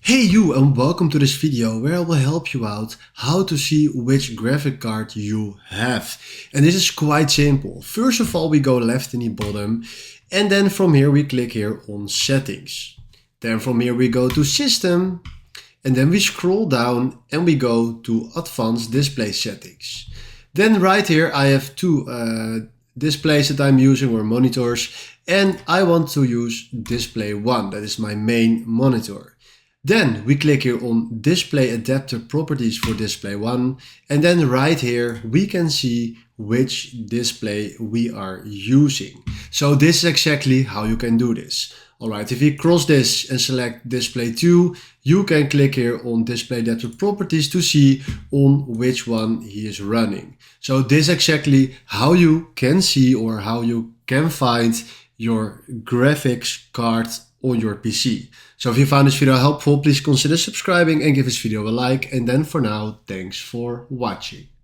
Hey you, and welcome to this video where I will help you out how to see which graphic card you have. And this is quite simple. First of all, we go left in the bottom, and then from here we click here on settings. Then from here we go to system, and then we scroll down and we go to advanced display settings. Then right here I have two displays that I'm using, or monitors, and I want to use display 1, that is my main monitor. Then we click here on display adapter properties for display 1, and then right here we can see which display we are using. So this is exactly how you can do this. Alright, if you cross this and select display 2, you can click here on display adapter properties to see on which one he is running. So this is exactly how you can see, or how you can find your graphics card on your PC. So if you found this video helpful, please consider subscribing and give this video a like. And then for now, thanks for watching.